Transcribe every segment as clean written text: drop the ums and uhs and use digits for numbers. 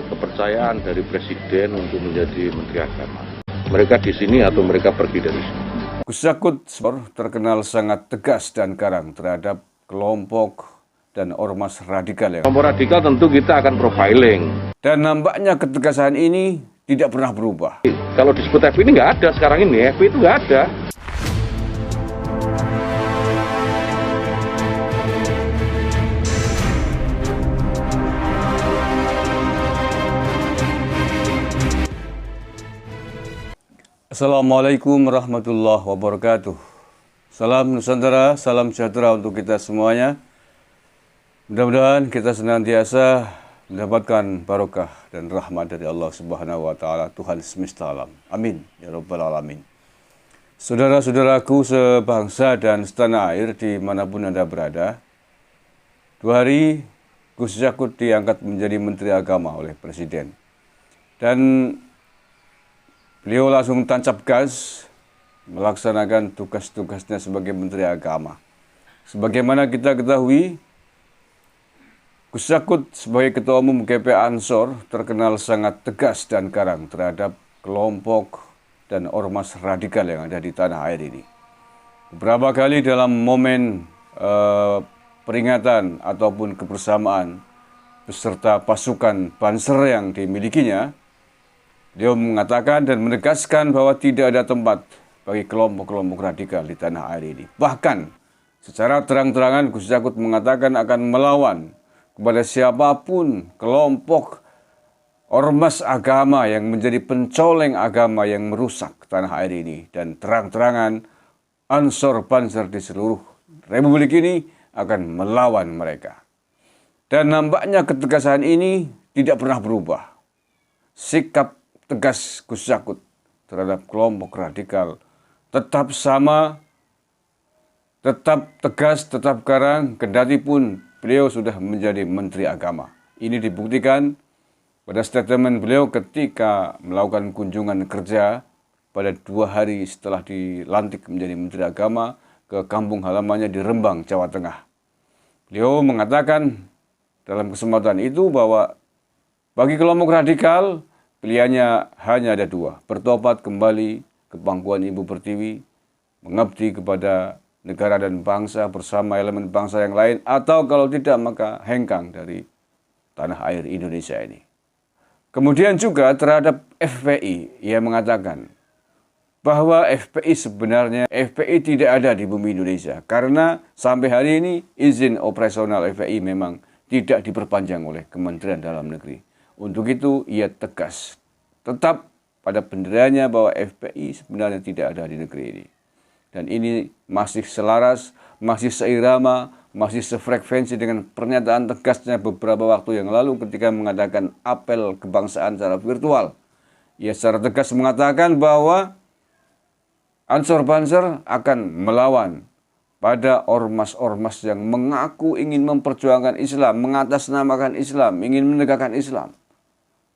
kepercayaan dari Presiden untuk menjadi Menteri Agama. Mereka di sini atau mereka pergi dari sini. Gus Yakut terkenal sangat tegas dan garang terhadap kelompok dan ormas radikal. Kelompok radikal tentu kita akan profiling. Dan nampaknya ketegasan ini tidak pernah berubah. Kalau disebut FPI ini nggak ada sekarang ini, FPI itu nggak ada. Assalamualaikum warahmatullahi wabarakatuh. Salam Nusantara, salam sejahtera untuk kita semuanya. Mudah-mudahan kita senantiasa mendapatkan barokah dan rahmat dari Allah Subhanahu wa Ta'ala, Tuhan semesta alam. Amin ya Rabbal alamin. Saudara-saudaraku sebangsa dan setanah air dimanapun Anda berada, 2 hari Gus Yakut diangkat menjadi Menteri Agama oleh Presiden. Dan beliau langsung tancap gas melaksanakan tugas-tugasnya sebagai Menteri Agama. Sebagaimana kita ketahui, Gus Yakut sebagai Ketua Umum GP Ansor terkenal sangat tegas dan garang terhadap kelompok dan ormas radikal yang ada di tanah air ini. Beberapa kali dalam momen peringatan ataupun kebersamaan beserta pasukan Banser yang dimilikinya, dia mengatakan dan menegaskan bahwa tidak ada tempat bagi kelompok-kelompok radikal di tanah air ini. Bahkan secara terang-terangan Gus Yakut mengatakan akan melawan kepada siapapun kelompok ormas agama yang menjadi pencoleng agama yang merusak tanah air ini. Dan terang-terangan Ansor Banser di seluruh Republik ini akan melawan mereka. Dan nampaknya ketegasan ini tidak pernah berubah. Sikap tegas Gus Yakut terhadap kelompok radikal tetap sama, tetap tegas, tetap garang, kendati pun beliau sudah menjadi Menteri Agama. Ini dibuktikan pada statement beliau ketika melakukan kunjungan kerja pada 2 hari setelah dilantik menjadi Menteri Agama ke kampung halamannya di Rembang, Jawa Tengah. Beliau mengatakan dalam kesempatan itu bahwa bagi kelompok radikal pilihannya hanya ada 2, bertobat kembali ke pangkuan Ibu Pertiwi, mengabdi kepada negara dan bangsa bersama elemen bangsa yang lain, atau kalau tidak maka hengkang dari tanah air Indonesia ini. Kemudian juga terhadap FPI, ia mengatakan bahwa FPI tidak ada di bumi Indonesia karena sampai hari ini izin operasional FPI memang tidak diperpanjang oleh Kementerian Dalam Negeri. Untuk itu ia tegas tetap pada pendiriannya bahwa FPI sebenarnya tidak ada di negeri ini. Dan ini masih selaras, masih seirama, masih sefrekuensi dengan pernyataan tegasnya beberapa waktu yang lalu ketika mengadakan apel kebangsaan secara virtual. Ia secara tegas mengatakan bahwa Ansor Banser akan melawan pada ormas-ormas yang mengaku ingin memperjuangkan Islam, mengatasnamakan Islam, ingin menegakkan Islam.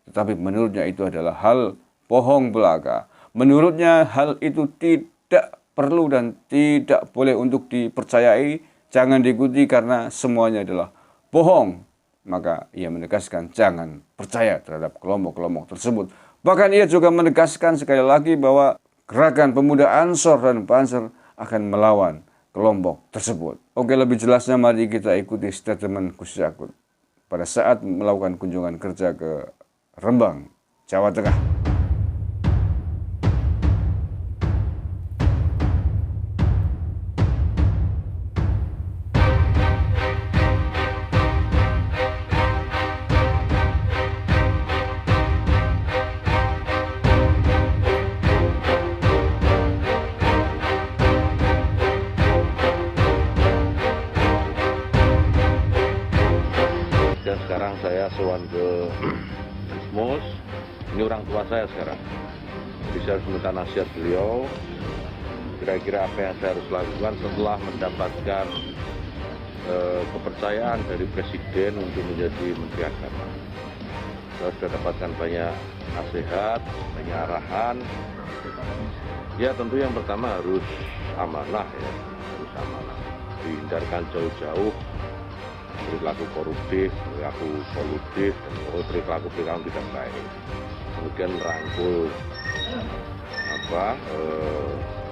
Tetapi menurutnya itu adalah hal bohong belaka. Menurutnya hal itu tidak perlu dan tidak boleh untuk dipercayai, jangan diikuti karena semuanya adalah bohong. Maka ia menegaskan jangan percaya terhadap kelompok-kelompok tersebut. Bahkan ia juga menegaskan sekali lagi bahwa gerakan pemuda Ansor dan Banser akan melawan kelompok tersebut. Oke, lebih jelasnya mari kita ikuti statement Gus Yakut pada saat melakukan kunjungan kerja ke Rembang, Jawa Tengah. Dan sekarang saya sowan ke Mus, ini orang tua saya sekarang. Jadi saya harus minta nasihat beliau, kira-kira apa yang saya harus lakukan setelah mendapatkan kepercayaan dari Presiden untuk menjadi Menteri Agama. Saya sudah dapatkan banyak nasihat, banyak arahan. Ya tentu yang pertama harus amanah ya, harus amanah. Dihindarkan jauh-jauh perilaku koruptif, perilaku kolutif, dan perilaku tidak baik. Kemudian merangkul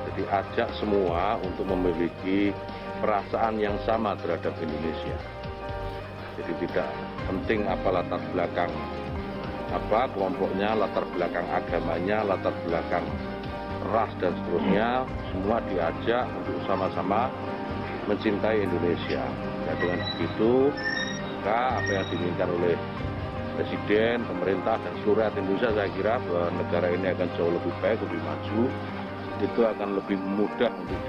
jadi ajak semua untuk memiliki perasaan yang sama terhadap Indonesia. Jadi tidak penting apa latar belakang kelompoknya, latar belakang agamanya, latar belakang ras dan seterusnya, semua diajak untuk sama-sama mencintai Indonesia. Dan dengan begitu, maka apa yang diinginkan oleh Presiden, pemerintah, dan seluruh rakyat Indonesia, saya kira bahwa negara ini akan jauh lebih baik, lebih maju, itu akan lebih mudah untuk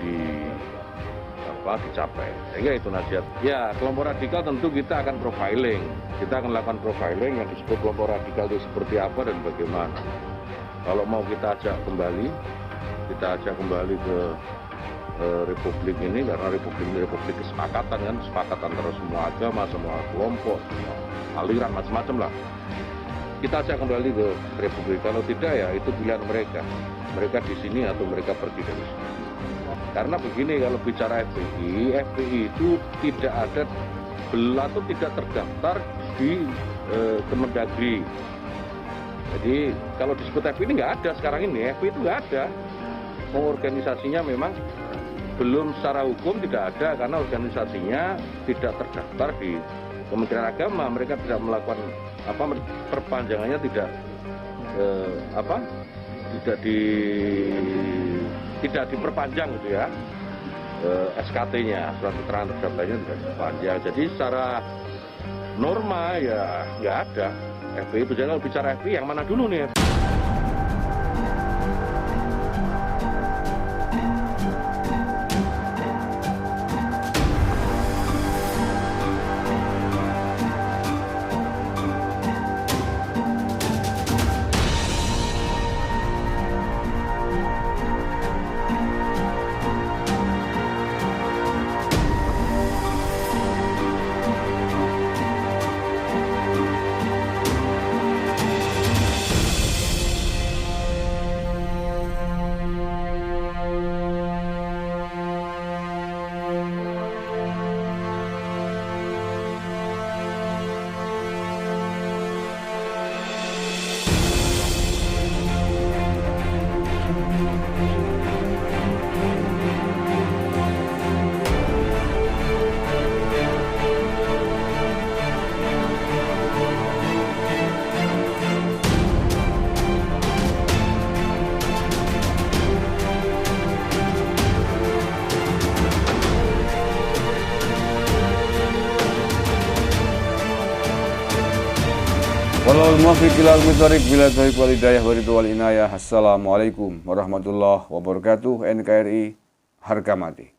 dicapai. Sehingga itu nasihat. Ya, kelompok radikal tentu kita akan profiling. Kita akan lakukan profiling yang disebut kelompok radikal itu seperti apa dan bagaimana. Kalau mau kita ajak kembali ke republik ini, karena republik ini republik kesepakatan kan, kesepakatan antara semua agama, semua kelompok, semua aliran macam-macam lah. Kita ajak kembali ke republik. Kalau tidak ya itu pilihan mereka. Mereka di sini atau mereka pergi dari sini. Karena begini, kalau bicara FPI itu tidak ada atau tidak terdaftar di Kemendagri. Jadi kalau disebut FPI ini nggak ada sekarang ini, FPI itu nggak ada. Organisasinya memang belum secara hukum tidak ada karena organisasinya tidak terdaftar di Kementerian Agama. Mereka tidak melakukan perpanjangannya tidak diperpanjang gitu ya. SKT-nya, surat keterangan terdaftarnya tidak diperpanjang. Jadi secara norma ya nggak ada FPI itu. Jadi kalau bicara FPI yang mana dulu nih? Wallahul muwaffiq ilal muthariq bila taufiq wal hidayah wa ridwan wal inayah. Assalamualaikum warahmatullahi wabarakatuh. NKRI harga mati.